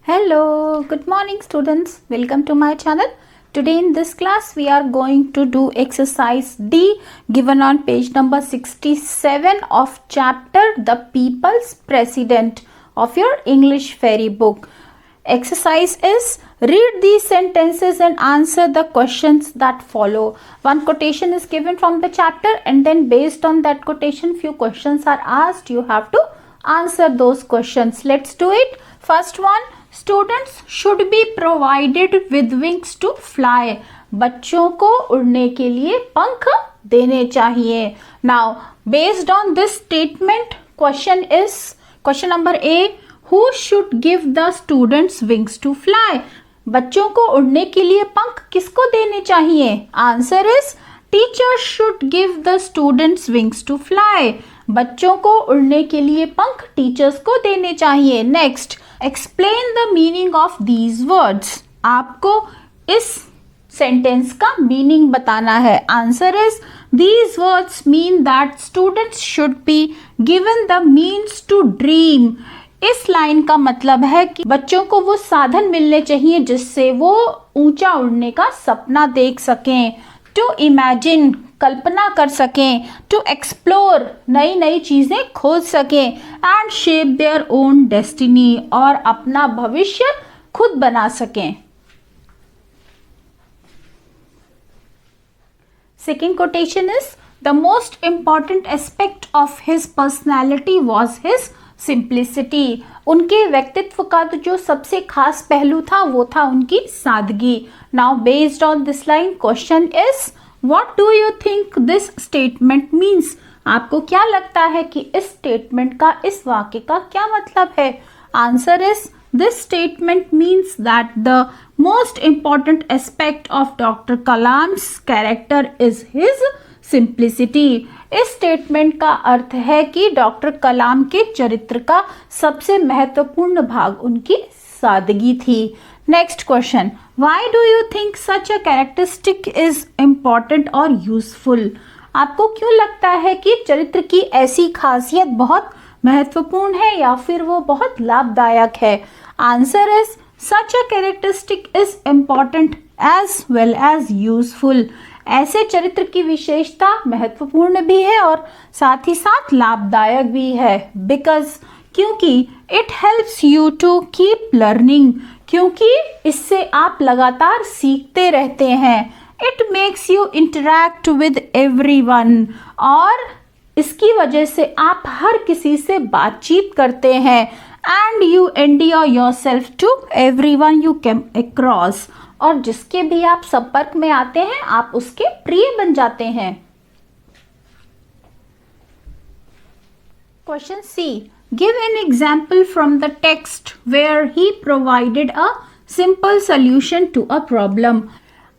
Hello, good morning students. Welcome to my channel. Today in this class we are going to do exercise D given on page number 67 of chapter The People's President of your English Fairy book. Exercise is read these sentences and answer the questions that follow. One quotation is given from the chapter and then based on that quotation few questions are asked. You have to answer those questions. Let's do it. First one, students should be provided with wings to fly. बच्चों को उड़ने के लिए पंख देने चाहिए. Now, based on this statement, question number A, who should give the students wings to fly? बच्चों को उड़ने के लिए पंख किसको देने चाहिए? Answer is teachers should give the students wings to fly. बच्चों को उड़ने के लिए पंख टीचर्स को देने चाहिए. Next, explain the meaning of these words. आपको इस सेंटेंस का मीनिंग बताना है. Answer is these words mean that students should be given the means to dream. इस लाइन का मतलब है कि बच्चों को वो साधन मिलने चाहिए जिससे वो ऊंचा उड़ने का सपना देख सकें. टू इमेजिन, कल्पना कर सकें. टू एक्सप्लोर, नई नई चीजें खोज सकें. And shape their own destiny, और अपना भविष्य खुद बना सकें. Second quotation is the most important aspect of his personality was his simplicity. उनके व्यक्तित्व का तो जो सबसे खास पहलू था वो था उनकी सादगी. Now based on this line question is what do you think this statement means. आपको क्या लगता है कि इस स्टेटमेंट का, इस वाक्य का क्या मतलब है? Answer is this statement means that the most important aspect of doctor Kalam's character is his simplicity. इस स्टेटमेंट का अर्थ है कि डॉक्टर कलाम के चरित्र का सबसे महत्वपूर्ण भाग उनकी सादगी थी. Next question, why do you think such a characteristic is important और यूजफुल. आपको क्यों लगता है कि चरित्र की ऐसी खासियत बहुत महत्वपूर्ण है या फिर वो बहुत लाभदायक है? Answer is such a characteristic is important as well as useful. ऐसे चरित्र की विशेषता महत्वपूर्ण भी है और साथ ही साथ लाभदायक भी है. बिकॉज, क्योंकि it helps you to keep learning, क्योंकि इससे आप लगातार सीखते रहते हैं. It makes you interact with everyone, और इसकी वजह से आप हर किसी से बातचीत करते हैं. And you endear yourself to everyone you come across, और जिसके भी आप संपर्क में आते हैं आप उसके प्रिय बन जाते हैं. Question C, give an example from the text where he provided a simple solution to a problem.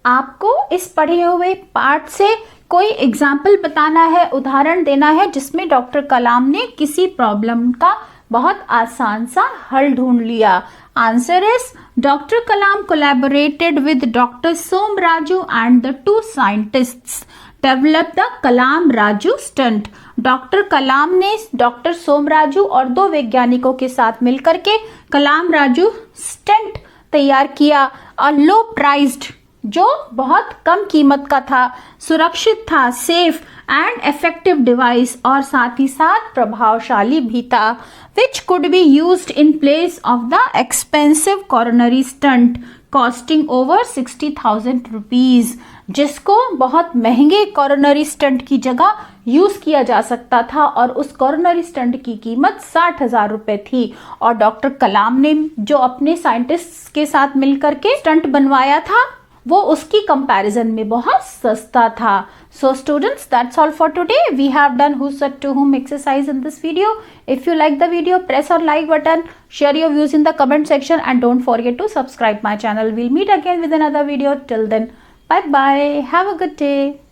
आपको इस पढ़े हुए पाठ से कोई एग्जाम्पल बताना है, उदाहरण देना है जिसमें डॉक्टर कलाम ने किसी प्रॉब्लम का बहुत आसान सा हल ढूंढ लिया. Answer is doctor Kalam collaborated with Dr. Somaraju and the two scientists developed the Kalam Raju stent. Doctor Kalam ने डॉक्टर सोमराजू और दो वैज्ञानिकों के साथ मिलकर के कलाम राजू स्टंट तैयार किया. और लो प्राइस्ड, जो बहुत कम कीमत का था, सुरक्षित था, सेफ एंड इफेक्टिव डिवाइस, और साथ ही साथ प्रभावशाली भी था. Which could be used in place of the expensive coronary stunt costing over 60,000 rupees. जिसको बहुत महंगे कॉरोनरी स्टंट की जगह यूज किया जा सकता था, और उस कॉरोनरी स्टंट की कीमत 60,000 रुपए थी. और डॉक्टर कलाम ने जो अपने साइंटिस्ट के साथ मिलकर के स्टंट बनवाया था वो उसकी कंपैरिजन में बहुत सस्ता था. So students, that's all for today. We have done who said to whom exercise in this video. If you like the video, press on like button, share your views in the comment section, and don't forget to subscribe my channel. We'll meet again with another video. Till then, bye bye. Have a good day.